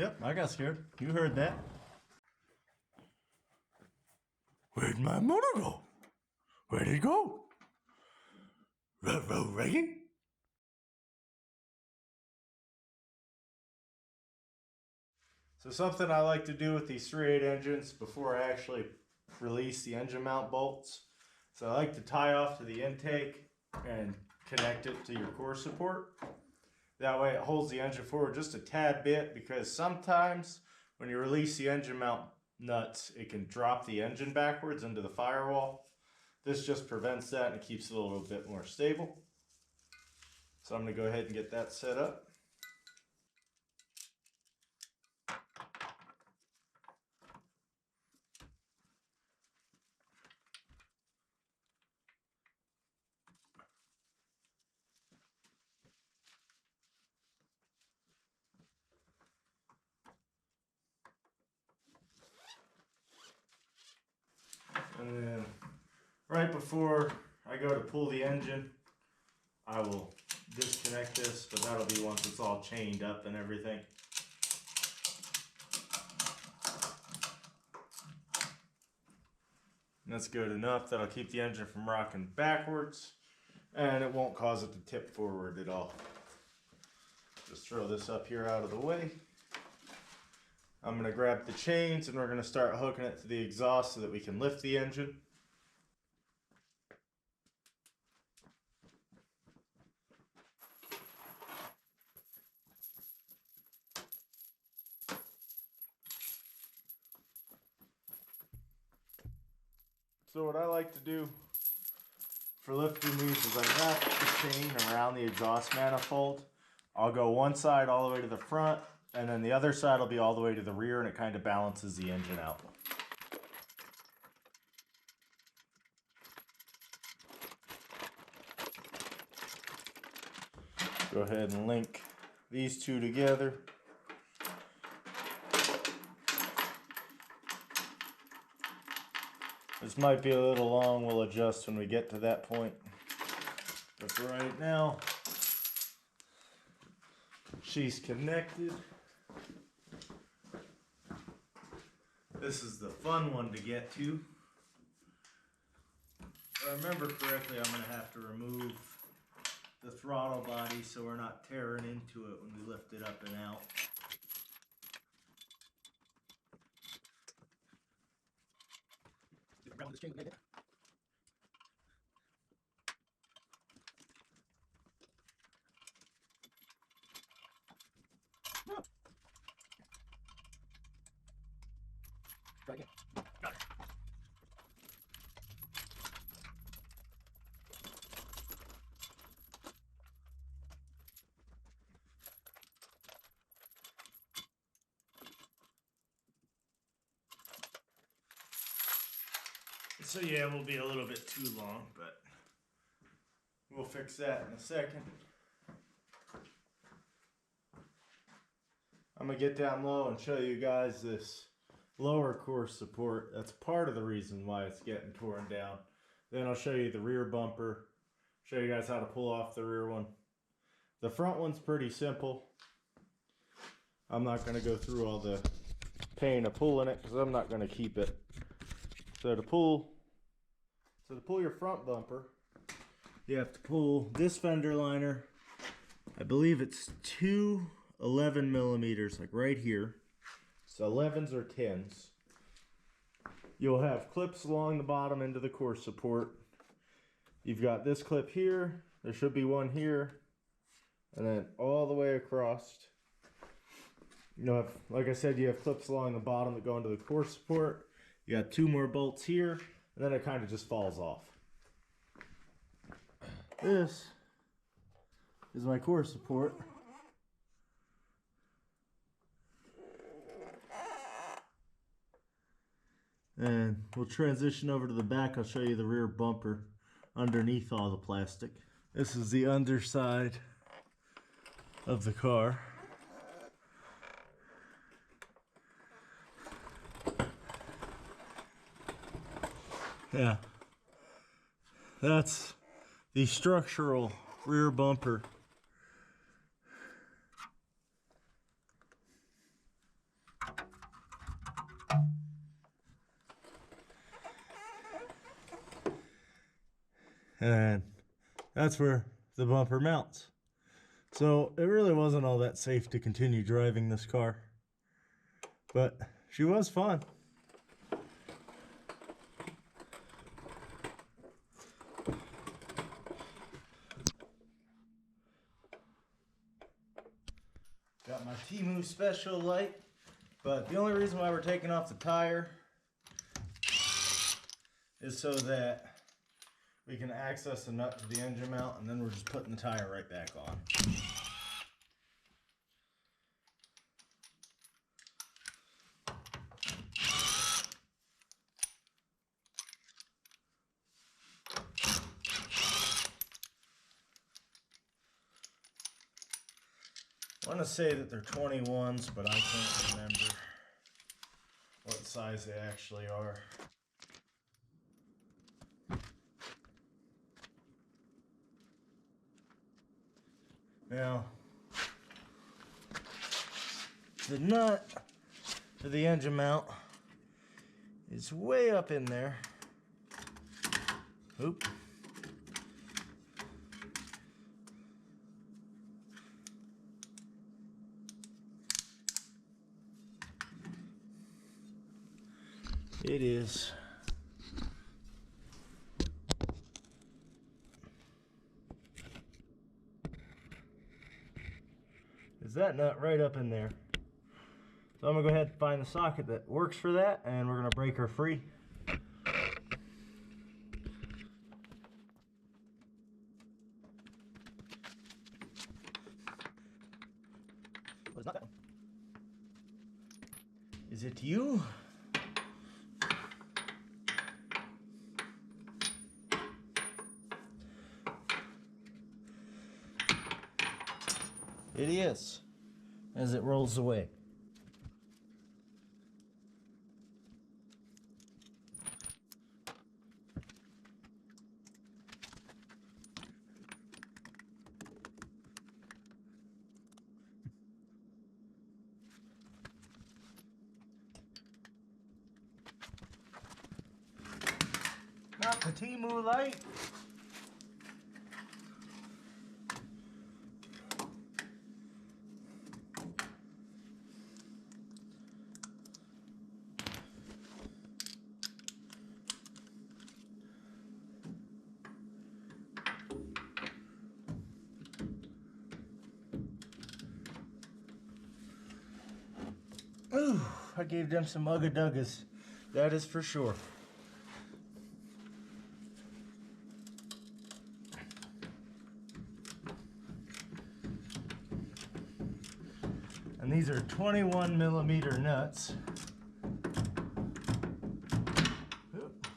Yep, I got scared. You heard that. Where'd my motor go? Where'd it go? Ready? So something I like to do with these 3.8 engines before I actually release the engine mount bolts. So I like to tie off to the intake and connect it to your core support. That way it holds the engine forward just a tad bit, because sometimes when you release the engine mount nuts, it can drop the engine backwards into the firewall. This just prevents that and keeps it a little bit more stable. So I'm going to go ahead and get that set up. And then right before I go to pull the engine, I will disconnect this, but that'll be once it's all chained up and everything. And that's good enough. That'll keep the engine from rocking backwards, and it won't cause it to tip forward at all. Just throw this up here out of the way. I'm going to grab the chains and we're going to start hooking it to the exhaust so that we can lift the engine. So what I like to do for lifting these is I wrap the chain around the exhaust manifold. I'll go one side all the way to the front, and then the other side will be all the way to the rear, and it kind of balances the engine out. Go ahead and link these two together. This might be a little long, we'll adjust when we get to that point. But for right now, she's connected. This is the fun one to get to. If I remember correctly, I'm going to have to remove the throttle body so we're not tearing into it when we lift it up and out. Grab this chain again. Try again. Got it. So yeah, we'll be a little bit too long, but we'll fix that in a second. I'm gonna get down low and show you guys this lower core support. That's part of the reason why it's getting torn down. Then I'll show you the rear bumper, show you guys how to pull off the rear one. The front one's pretty simple. I'm not gonna go through all the pain of pulling it because I'm not gonna keep it. So to pull your front bumper, you have to pull this fender liner. I believe it's 2 11 millimeters, like right here. So 11s or 10s. You'll have clips along the bottom into the core support. You've got this clip here. There should be one here, and then all the way across. You know, like I said, you have clips along the bottom that go into the core support. You got 2 more bolts here, and then it kind of just falls off. This is my core support. And we'll transition over to the back. I'll show you the rear bumper underneath all the plastic. This is the underside of the car. Yeah, that's the structural rear bumper. and that's where the bumper mounts. So it really wasn't all that safe to continue driving this car, but she was fun. Got my Temu special light, but the only reason why we're taking off the tire is so that we can access the nut to the engine mount, and then we're just putting the tire right back on. I want to say that they're 21s, but I can't remember what size they actually are. Now, the nut for the engine mount is way up in there. Oop. It is. Is that nut right up in there? So I'm gonna go ahead and find the socket that works for that, and we're gonna break her free. Well, it's not that one. Is it you? It is, as it rolls away. Not the Temu light. Ooh, I gave them some ugga-duggas. That is for sure. And these are 21mm nuts. Oop.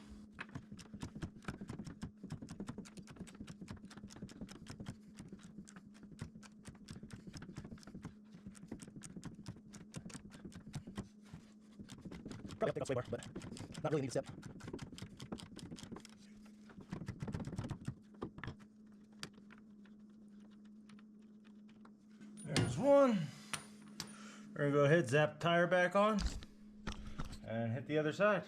Probably take off way more, but not really need a step. There's one. We're gonna go ahead, zap the tire back on, and hit the other side.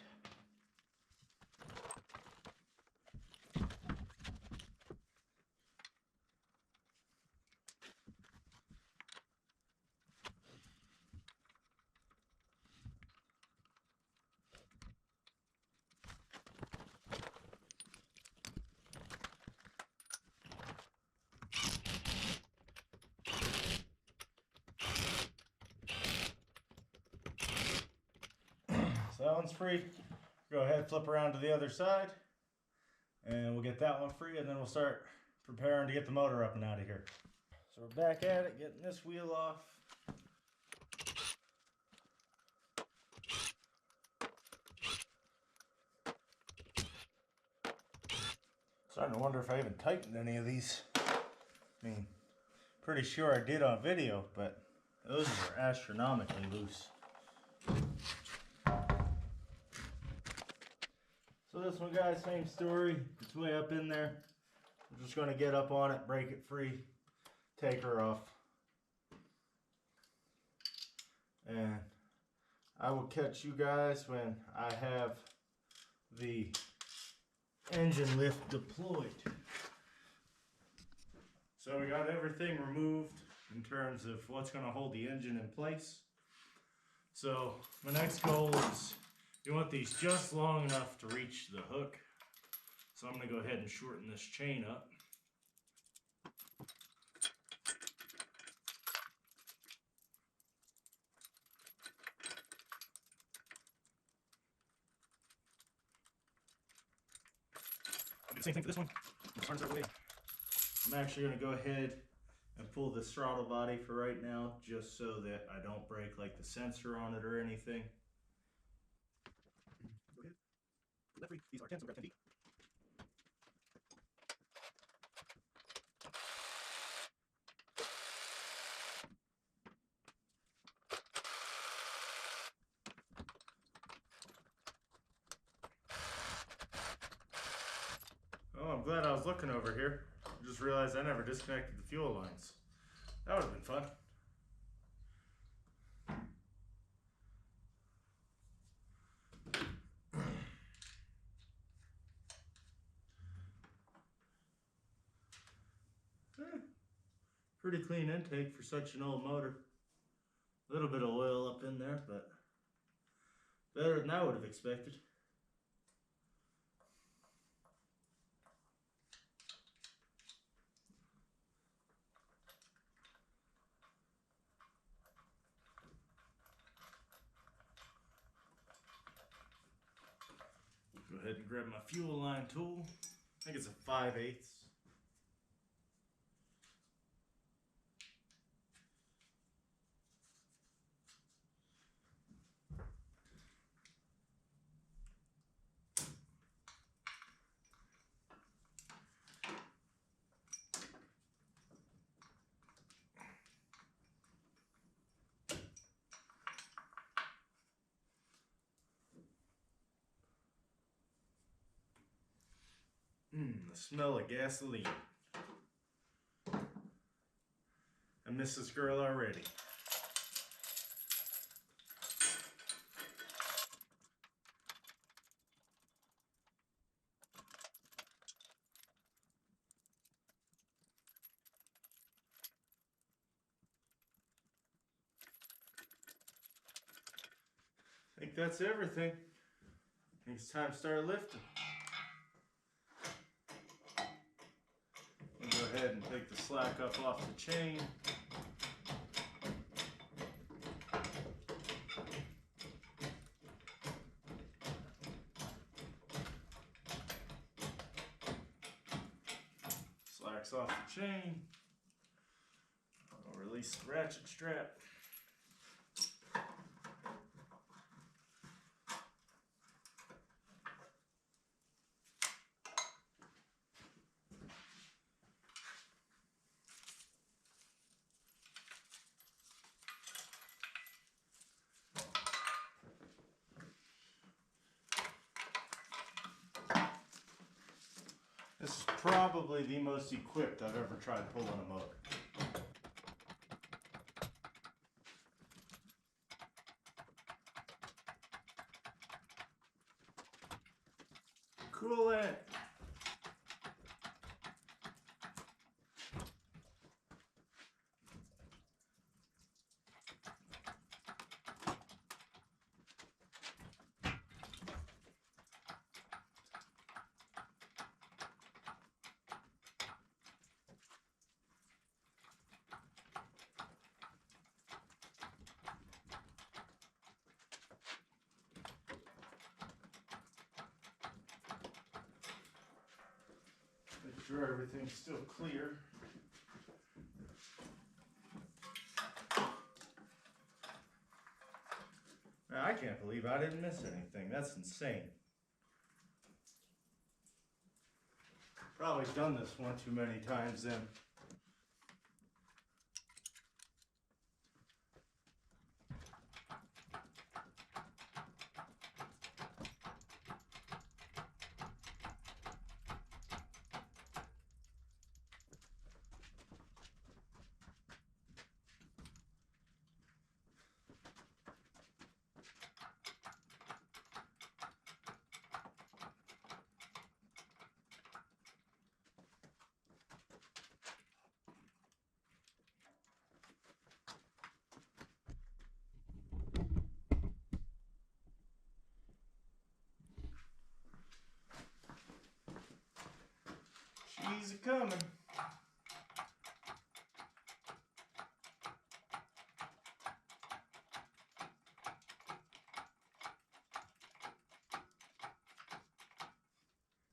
So that one's free. Go ahead, flip around to the other side, and we'll get that one free, and then we'll start preparing to get the motor up and out of here. So we're back at it, getting this wheel off. Starting to wonder if I even tightened any of these. I mean, pretty sure I did on video, but those were astronomically loose. So this one, guys, same story. It's way up in there. I'm just going to get up on it, break it free, take her off. And I will catch you guys when I have the engine lift deployed. So we got everything removed in terms of what's going to hold the engine in place. So my next goal is you want these just long enough to reach the hook. So I'm going to go ahead and shorten this chain up. I'll do the same thing for this one. I'm actually going to go ahead and pull this throttle body for right now, just so that I don't break like the sensor on it or anything. These are 10, so we've got 10 feet. Oh, I'm glad I was looking over here. I just realized I never disconnected the fuel lines. That would have been fun. Pretty clean intake for such an old motor. A little bit of oil up in there, but better than I would have expected. Go ahead and grab my fuel line tool. I think it's a 5/8. The smell of gasoline. I miss this girl already. I think that's everything. I think it's time to start lifting. I'll go ahead and take the slack up off the chain. Slack's off the chain. I'll release the ratchet strap. This is probably the most equipped I've ever tried pulling a motor. Coolant. Make sure everything's still clear. Man, I can't believe I didn't miss anything. That's insane. Probably done this one too many times then. coming.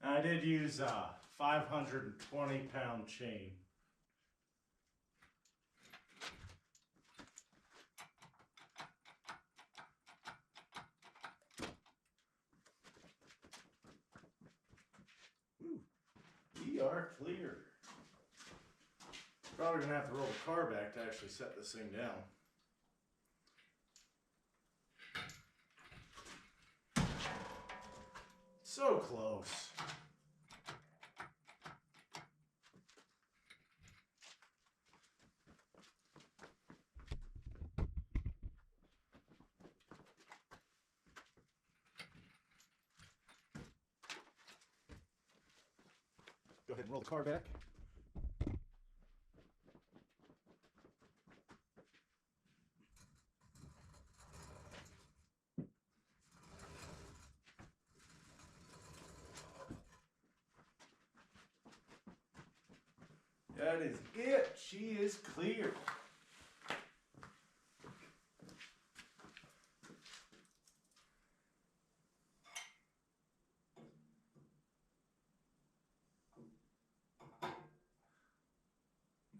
I did use a 520-pound chain. Woo. We are clear. Probably gonna have to roll the car back to actually set this thing down. So close. Go ahead and roll the car back. That is it. She is clear.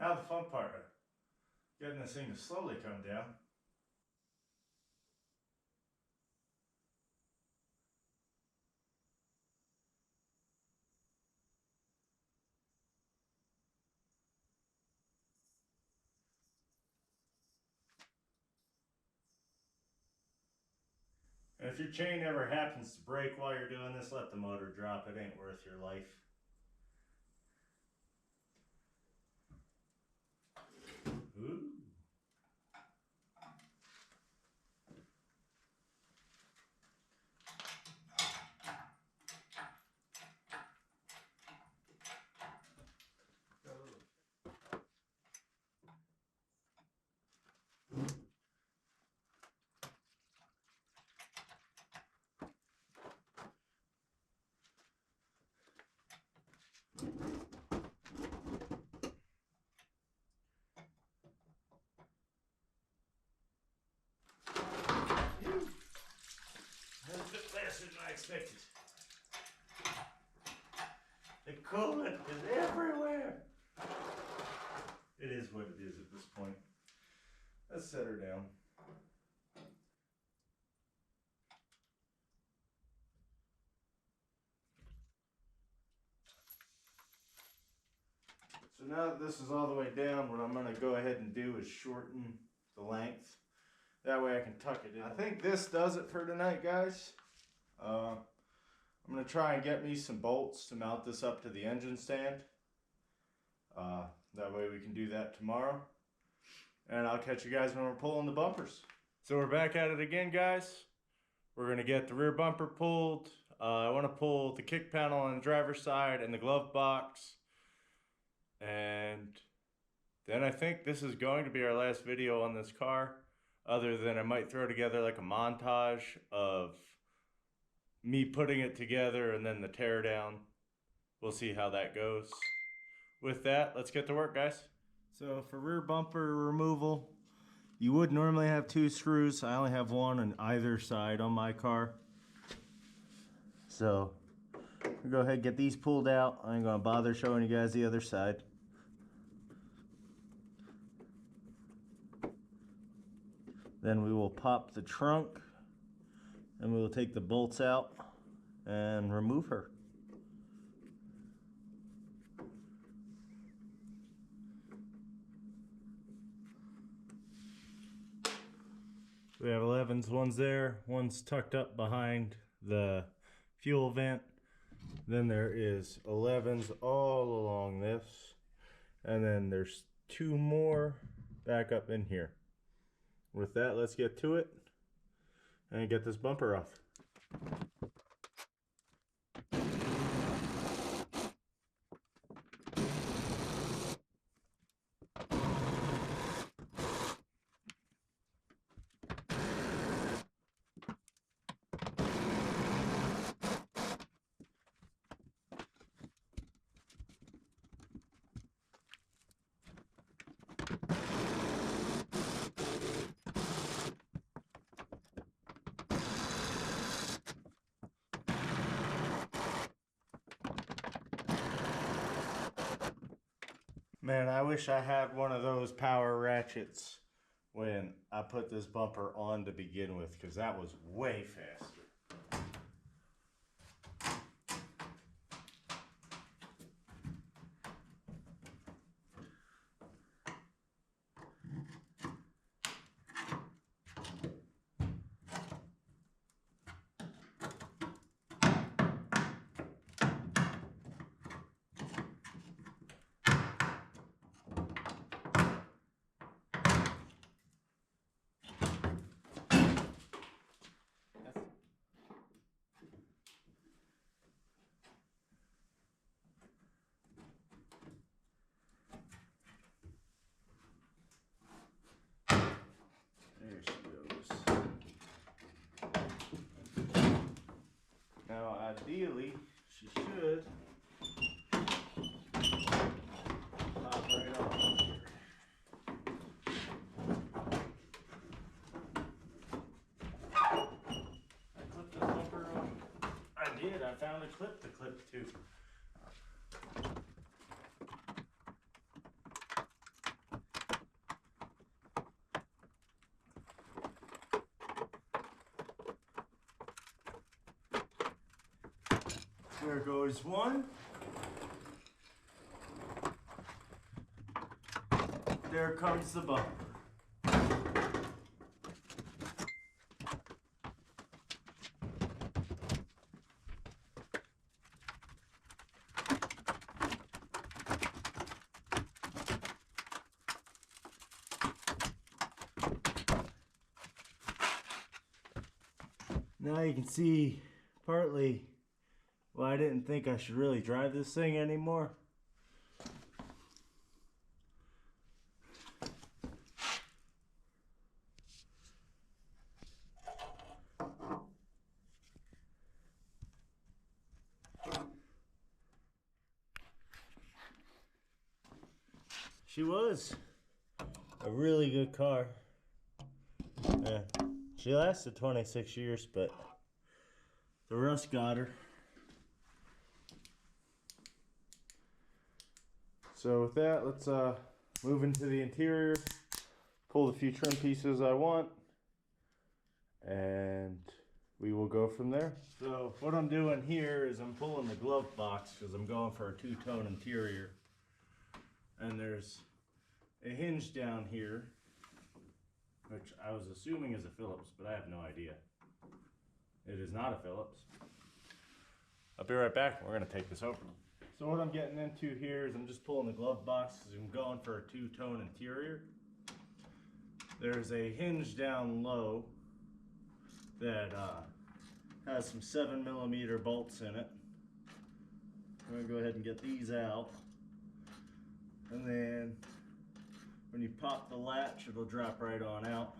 Now the fun part, getting this thing to slowly come down. And if your chain ever happens to break while you're doing this, let the motor drop. It ain't worth your life. Ooh. That's a bit faster than I expected. The coolant is everywhere. It is what it is at this point. Let's set her down. So now that this is all the way down, what I'm going to go ahead and do is shorten the length. That way I can tuck it in. I think this does it for tonight, guys. I'm going to try and get me some bolts to mount this up to the engine stand. That way we can do that tomorrow. And I'll catch you guys when we're pulling the bumpers. So we're back at it again, guys. We're going to get the rear bumper pulled. I want to pull the kick panel on the driver's side and the glove box. And then I think this is going to be our last video on this car. Other than I might throw together like a montage of me putting it together and then the tear down. We'll see how that goes. With that, let's get to work, guys. So for rear bumper removal, you would normally have 2 screws. I only have 1 on either side on my car. So we'll go ahead and get these pulled out. I ain't gonna bother showing you guys the other side. Then we will pop the trunk and we will take the bolts out and remove her. We have 11s, one's there, one's tucked up behind the fuel vent. Then there is 11s all along this. And then there's 2 more back up in here. With that, let's get to it and get this bumper off. Man, I wish I had one of those power ratchets when I put this bumper on to begin with, because that was way faster. There she goes. Now, ideally, she should pop right off here. I clipped this bumper on. I did. I found a clip to clip to. There goes one. There comes the bumper. Now you can see partly why I didn't think I should really drive this thing anymore. She was a really good car. Yeah, she lasted 26 years, but the rust got her. So with that, let's move into the interior, pull the few trim pieces I want, and we will go from there. So what I'm doing here is I'm pulling the glove box because I'm going for a two-tone interior. And there's a hinge down here, which I was assuming is a Phillips, but I have no idea. It is not a Phillips. I'll be right back. We're going to take this over. So what I'm getting into here is I'm just pulling the glove box because I'm going for a two-tone interior. There's a hinge down low that has some 7mm bolts in it. I'm going to go ahead and get these out. And then when you pop the latch, it'll drop right on out.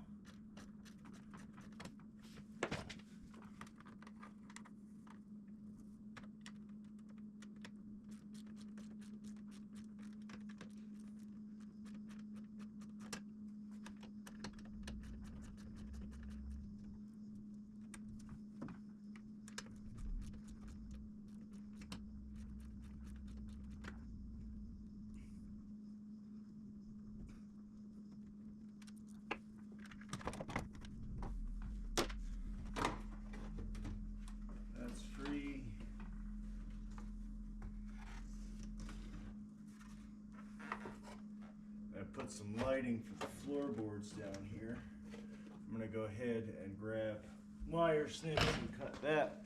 Put some lighting for the floorboards down here. I'm going to go ahead and grab wire snips and cut that.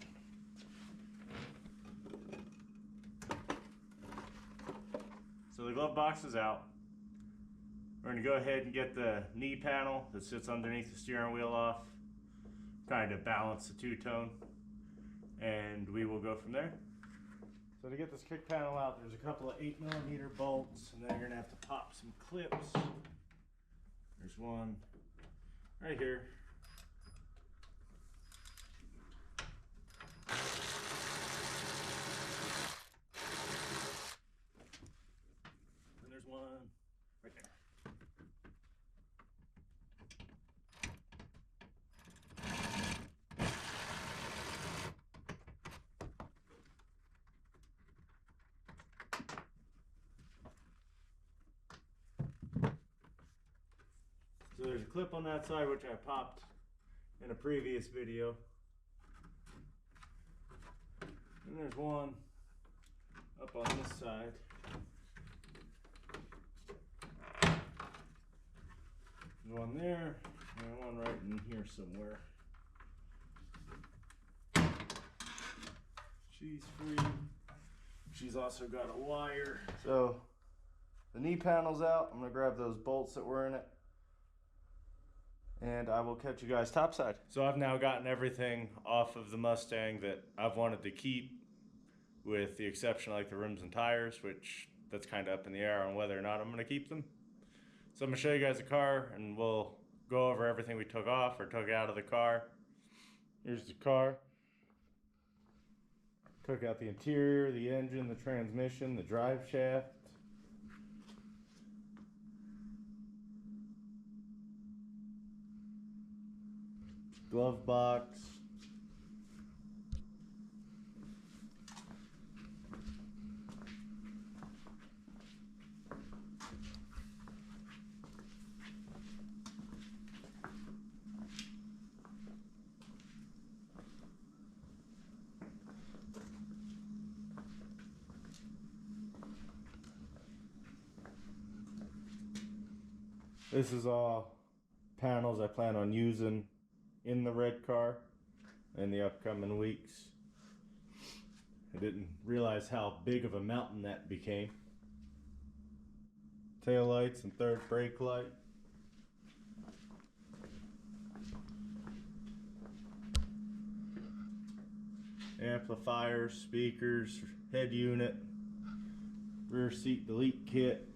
So the glove box is out. We're going to go ahead and get the knee panel that sits underneath the steering wheel off, kind of balance the two-tone, and we will go from there. So to get this kick panel out, there's a couple of 8mm bolts, and then you're going to have to pop some clips. There's one right here. And there's one right there. clip on that side, which I popped in a previous video. And there's one up on this side. There's one there, and one right in here somewhere. She's free. She's also got a wire. So the knee panel's out. I'm gonna grab those bolts that were in it, and I will catch you guys topside. So I've now gotten everything off of the Mustang that I've wanted to keep, with the exception of like the rims and tires, which that's kind of up in the air on whether or not I'm gonna keep them. So I'm gonna show you guys the car, and we'll go over everything we took off or took out of the car. Here's the car. Took out the interior, the engine, the transmission, the drive shaft. Glove box. This is all panels I plan on using in the red car in the upcoming weeks. I didn't realize how big of a mountain that became. Tail lights and third brake light. Amplifiers, speakers, head unit, rear seat delete kit,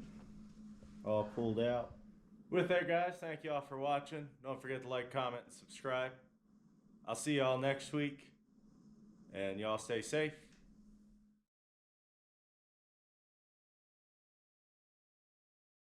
all pulled out. With that, guys, thank you all for watching. Don't forget to like, comment, and subscribe. I'll see y'all next week, and y'all stay safe.